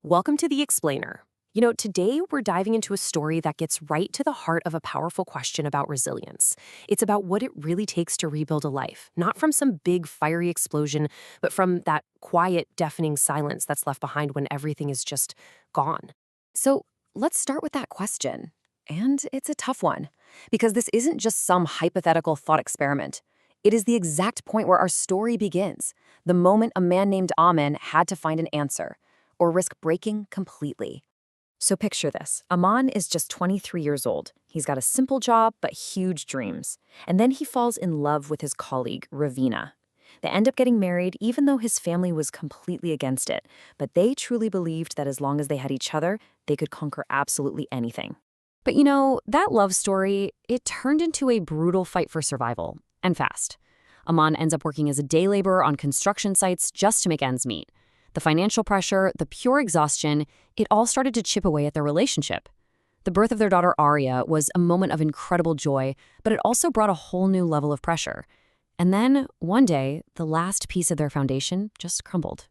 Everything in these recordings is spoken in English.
Welcome to The Explainer. Today we're diving into a story that gets right to the heart of a powerful question about resilience. It's about what it really takes to rebuild a life, not from some big fiery explosion, but from that quiet, deafening silence that's left behind when everything is just gone. So let's start with that question. And it's a tough one, because this isn't just some hypothetical thought experiment. It is the exact point where our story begins, the moment a man named Amen had to find an answer or risk breaking completely. So picture this. Aman is just 23 years old. He's got a simple job, but huge dreams. And then he falls in love with his colleague, Ravina. They end up getting married, even though his family was completely against it. But they truly believed that as long as they had each other, they could conquer absolutely anything. But that love story, it turned into a brutal fight for survival, and fast. Aman ends up working as a day laborer on construction sites just to make ends meet. The financial pressure, the pure exhaustion, it all started to chip away at their relationship. The birth of their daughter Arya was a moment of incredible joy, but it also brought a whole new level of pressure. And then, one day, the last piece of their foundation just crumbled.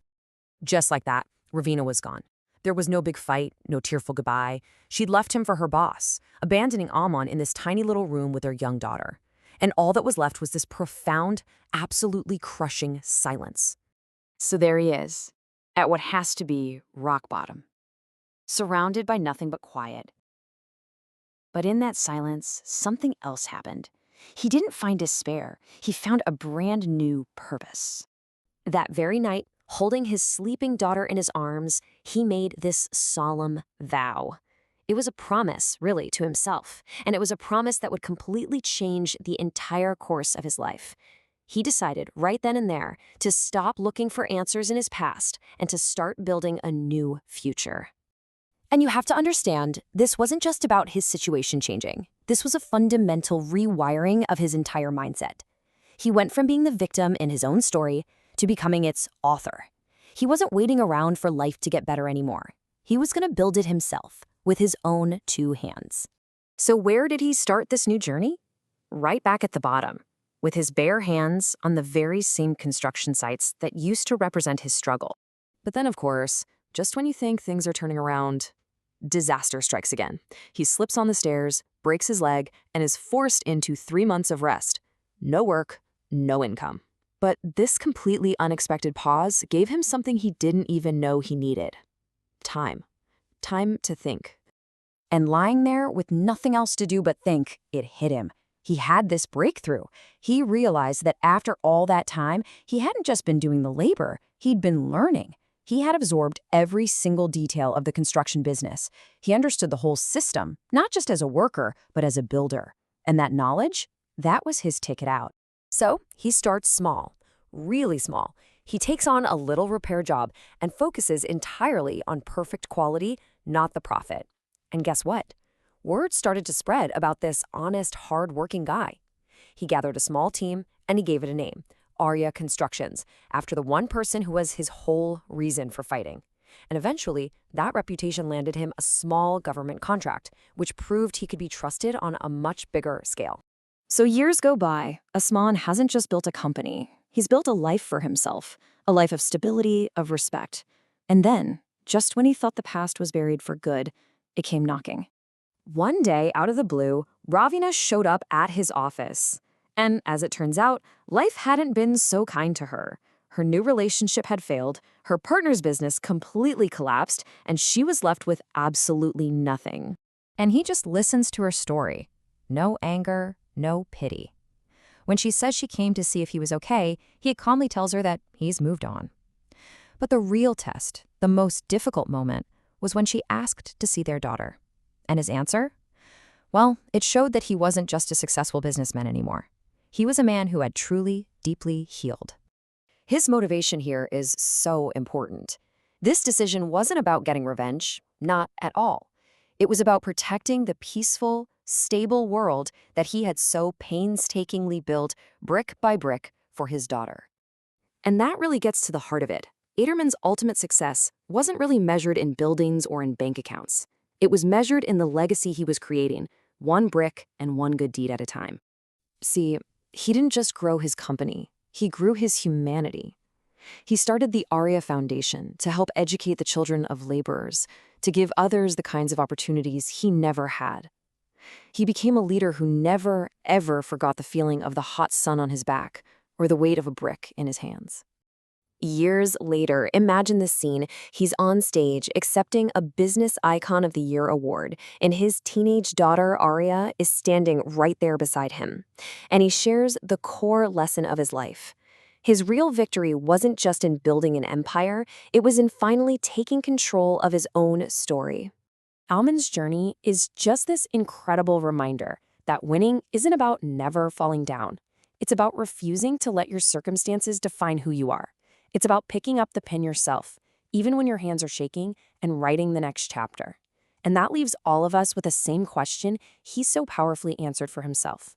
Just like that, Ravina was gone. There was no big fight, no tearful goodbye. She'd left him for her boss, abandoning Aman in this tiny little room with their young daughter. And all that was left was this profound, absolutely crushing silence. So there he is, at what has to be rock bottom, surrounded by nothing but quiet. But in that silence, something else happened. He didn't find despair. He found a brand new purpose. That very night, holding his sleeping daughter in his arms, he made this solemn vow. It was a promise, really, to himself, and it was a promise that would completely change the entire course of his life. He decided right then and there to stop looking for answers in his past and to start building a new future. And you have to understand, this wasn't just about his situation changing. This was a fundamental rewiring of his entire mindset. He went from being the victim in his own story to becoming its author. He wasn't waiting around for life to get better anymore. He was going to build it himself with his own two hands. So where did he start this new journey? Right back at the bottom, with his bare hands on the very same construction sites that used to represent his struggle. But then, of course, just when you think things are turning around, disaster strikes again. He slips on the stairs, breaks his leg, and is forced into 3 months of rest. No work, no income. But this completely unexpected pause gave him something he didn't even know he needed. Time. Time to think. And lying there with nothing else to do but think, it hit him. He had this breakthrough. He realized that after all that time, he hadn't just been doing the labor, he'd been learning. He had absorbed every single detail of the construction business. He understood the whole system, not just as a worker, but as a builder. And that knowledge, that was his ticket out. So he starts small, really small. He takes on a little repair job and focuses entirely on perfect quality, not the profit. And guess what? Word started to spread about this honest, hard-working guy. He gathered a small team, and he gave it a name, Arya Constructions, after the one person who was his whole reason for fighting. And eventually, that reputation landed him a small government contract, which proved he could be trusted on a much bigger scale. So years go by. Usman hasn't just built a company. He's built a life for himself, a life of stability, of respect. And then, just when he thought the past was buried for good, it came knocking. One day, out of the blue, Ravina showed up at his office. And as it turns out, life hadn't been so kind to her. Her new relationship had failed, her partner's business completely collapsed, and she was left with absolutely nothing. And he just listens to her story. No anger, no pity. When she says she came to see if he was okay, he calmly tells her that he's moved on. But the real test, the most difficult moment, was when she asked to see their daughter. And his answer? Well, it showed that he wasn't just a successful businessman anymore. He was a man who had truly, deeply healed. His motivation here is so important. This decision wasn't about getting revenge, not at all. It was about protecting the peaceful, stable world that he had so painstakingly built brick by brick for his daughter. And that really gets to the heart of it. Aderman's ultimate success wasn't really measured in buildings or in bank accounts. It was measured in the legacy he was creating, one brick and one good deed at a time. See, he didn't just grow his company, he grew his humanity. He started the ARIA Foundation to help educate the children of laborers, to give others the kinds of opportunities he never had. He became a leader who never, ever forgot the feeling of the hot sun on his back or the weight of a brick in his hands. Years later, imagine this scene. He's on stage accepting a Business Icon of the Year award, and his teenage daughter, Aria, is standing right there beside him. And he shares the core lesson of his life. His real victory wasn't just in building an empire, it was in finally taking control of his own story. Almond's journey is just this incredible reminder that winning isn't about never falling down. It's about refusing to let your circumstances define who you are. It's about picking up the pen yourself, even when your hands are shaking, and writing the next chapter. And that leaves all of us with the same question he so powerfully answered for himself.